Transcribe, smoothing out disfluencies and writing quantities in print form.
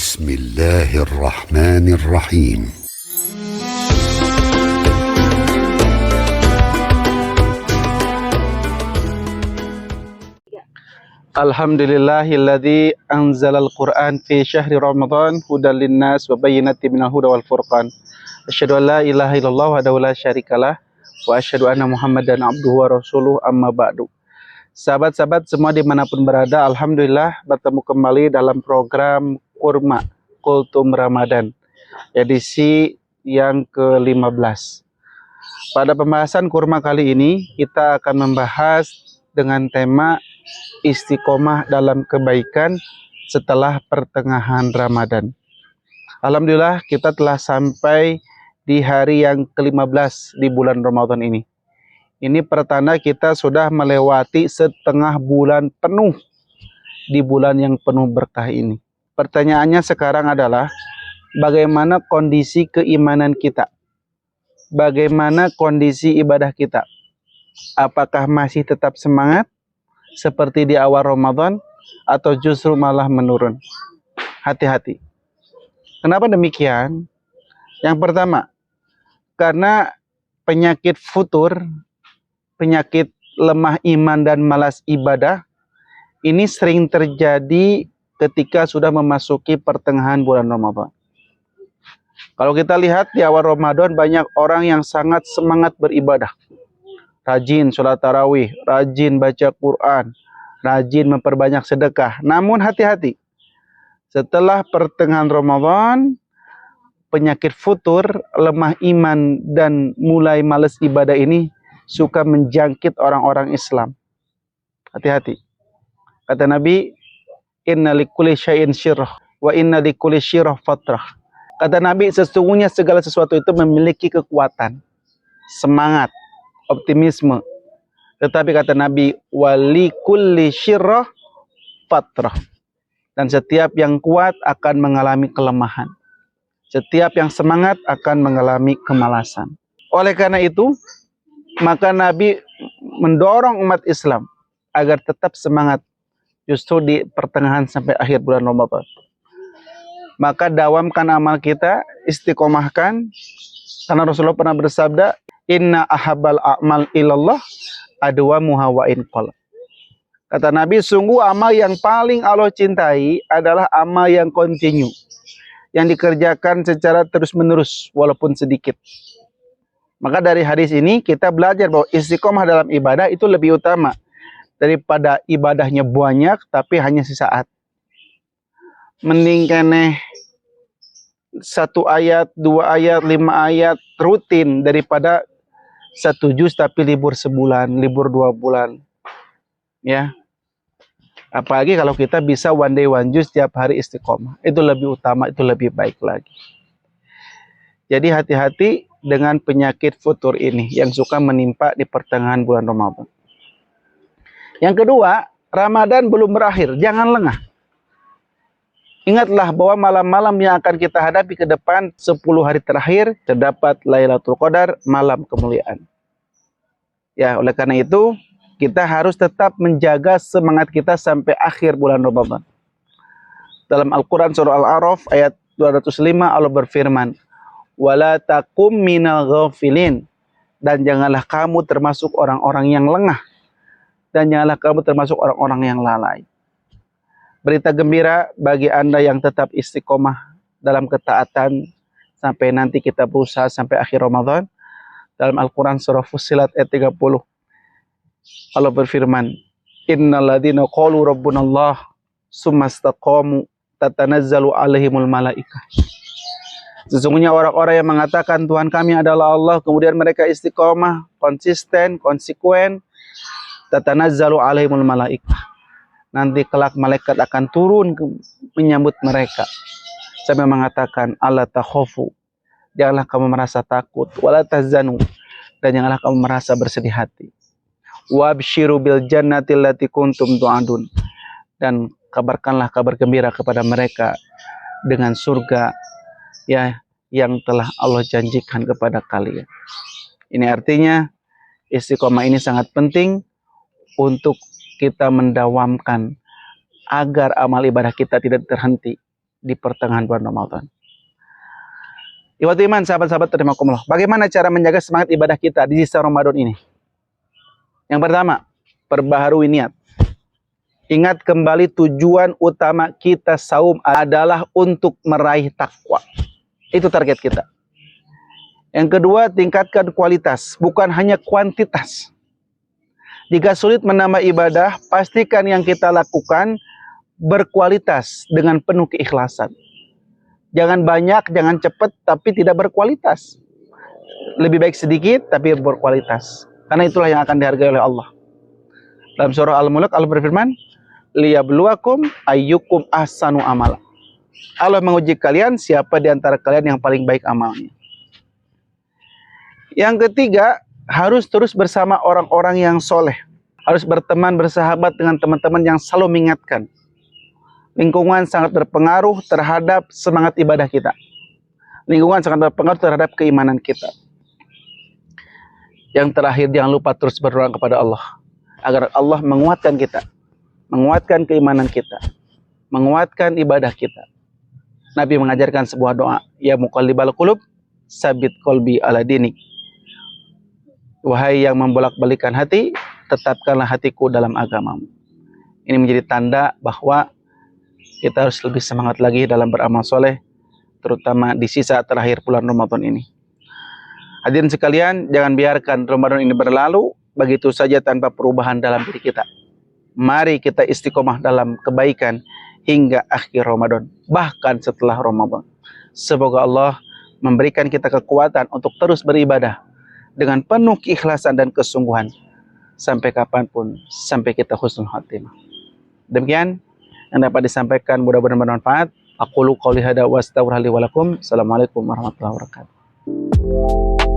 بسم الله الرحمن الرحيم. Alhamdulillahilladzi anzalal Qur'an fi syahri Ramadan hudal linnas wa bayyinatin minal huda wal furqan. Asyhadu an la ilaha illallah wahdahu la syarikalah wa asyhadu anna Muhammadan abduhu wa rasuluh amma ba'du. Sahabat-sahabat semua dimanapun berada, alhamdulillah bertemu kembali dalam program Kurma Kultum Ramadan edisi yang ke-15. Pada pembahasan kurma kali ini kita akan membahas dengan tema istiqomah dalam kebaikan setelah pertengahan Ramadan. Alhamdulillah kita telah sampai di hari yang ke-15 di bulan Ramadan ini. Ini pertanda kita sudah melewati setengah bulan penuh di bulan yang penuh berkah ini. Pertanyaannya sekarang adalah bagaimana kondisi keimanan kita? Bagaimana kondisi ibadah kita? Apakah masih tetap semangat seperti di awal Ramadan atau justru malah menurun? Hati-hati. Kenapa demikian? Yang pertama, karena penyakit futur, penyakit lemah iman dan malas ibadah ini sering terjadi ketika sudah memasuki pertengahan bulan Ramadan. Kalau kita lihat di awal Ramadan banyak orang yang sangat semangat beribadah. Rajin sholat tarawih, rajin baca Quran, rajin memperbanyak sedekah. Namun hati-hati, setelah pertengahan Ramadan, penyakit futur, lemah iman, dan mulai malas ibadah ini suka menjangkit orang-orang Islam. Hati-hati. Kata Nabi, inna likulli syai'in syirrah, wa inna likulli syirrah fatrah. Kata Nabi, sesungguhnya segala sesuatu itu memiliki kekuatan, semangat, optimisme. Tetapi kata Nabi, walikulli syirrah fatrah. Dan setiap yang kuat akan mengalami kelemahan. Setiap yang semangat akan mengalami kemalasan. Oleh karena itu, maka Nabi mendorong umat Islam agar tetap semangat justru di pertengahan sampai akhir bulan Ramadan. Maka dawamkan amal kita, istiqomahkan. Karena Rasulullah pernah bersabda, inna ahabbal a'mal ilallah adwamuha wa in qalla. Kata Nabi, sungguh amal yang paling Allah cintai adalah amal yang kontinu, yang dikerjakan secara terus-menerus walaupun sedikit. Maka dari hadis ini kita belajar bahwa istiqomah dalam ibadah itu lebih utama daripada ibadahnya banyak tapi hanya sesaat. Mending keneh 1 ayat, 2 ayat, 5 ayat rutin daripada 1 juz tapi libur sebulan, libur 2 bulan. Ya. Apalagi kalau kita bisa one day one juz setiap hari istiqomah. Itu lebih utama, itu lebih baik lagi. Jadi hati-hati dengan penyakit futur ini yang suka menimpa di pertengahan bulan Ramadan. Yang kedua, Ramadan belum berakhir, jangan lengah. Ingatlah bahwa malam-malam yang akan kita hadapi ke depan 10 hari terakhir terdapat Lailatul Qadar, malam kemuliaan. Ya, oleh karena itu kita harus tetap menjaga semangat kita sampai akhir bulan Ramadan. Dalam Al-Quran surah Al-A'raf ayat 205 Allah berfirman, wala takum minal ghafilin, dan janganlah kamu termasuk orang-orang yang lengah, dan janganlah kamu termasuk orang-orang yang lalai. Berita gembira bagi Anda yang tetap istiqomah dalam ketaatan sampai nanti kita berusaha sampai akhir Ramadan. Dalam Al-Quran surah Fussilat ayat 30 Allah berfirman, innal ladzina qalu rabbunallah tsumma istaqamu tatanazzalu alaihimul malaikah. Sesungguhnya orang-orang yang mengatakan Tuhan kami adalah Allah, kemudian mereka istiqomah, konsisten, konsekuen, tatanazzalu alaihimul malaikah. Nanti kelak malaikat akan turun menyambut mereka sampai mengatakan alla takhafu, janganlah kamu merasa takut, wala tahzanu, dan janganlah kamu merasa bersedih hati. Wabsyiru bil jannati allati kuntum tu'adun, dan kabarkanlah kabar gembira kepada mereka dengan surga ya yang telah Allah janjikan kepada kalian. Ini artinya istiqomah ini sangat penting untuk kita mendawamkan agar amal ibadah kita tidak terhenti. di pertengahan bulan Ramadan. Ikhwatul iman, sahabat-sahabat rahimakumullah. Bagaimana cara menjaga semangat ibadah kita di sisa Ramadan ini? Yang pertama, perbaharui niat. Ingat kembali tujuan utama kita saum adalah untuk meraih takwa. Itu target kita. Yang kedua, tingkatkan kualitas, bukan hanya kuantitas. Jika sulit menambah ibadah, pastikan yang kita lakukan berkualitas dengan penuh keikhlasan. Jangan banyak, jangan cepat, tapi tidak berkualitas. Lebih baik sedikit, tapi berkualitas. Karena itulah yang akan dihargai oleh Allah. Dalam surah Al-Mulk, Allah berfirman, liyabluwakum ayyukum ahsanu amala. Allah menguji kalian, siapa di antara kalian yang paling baik amalnya. Yang ketiga, harus terus bersama orang-orang yang soleh. Harus berteman, bersahabat dengan teman-teman yang selalu mengingatkan. Lingkungan sangat berpengaruh terhadap semangat ibadah kita. Lingkungan sangat berpengaruh terhadap keimanan kita. Yang terakhir, jangan lupa terus berdoa kepada Allah. Agar Allah menguatkan kita. Menguatkan keimanan kita. Menguatkan ibadah kita. Nabi mengajarkan sebuah doa. Ya muqallibal qulub, sabit qalbi ala dinik. Wahai yang membolak-balikan hati, tetapkanlah hatiku dalam agamamu. Ini menjadi tanda bahwa kita harus lebih semangat lagi dalam beramal soleh, terutama di sisa terakhir bulan Ramadan ini. Hadirin sekalian, jangan biarkan Ramadan ini berlalu begitu saja tanpa perubahan dalam diri kita. Mari kita istiqomah dalam kebaikan hingga akhir Ramadan, bahkan setelah Ramadan. Semoga Allah memberikan kita kekuatan untuk terus beribadah dengan penuh keikhlasan dan kesungguhan sampai kapanpun, sampai kita husnul khatimah. Demikian yang dapat disampaikan, mudah-mudahan bermanfaat. Aqulu qouli hadza wa astaghfirullahi wa lakum. Assalamualaikum warahmatullahi wabarakatuh.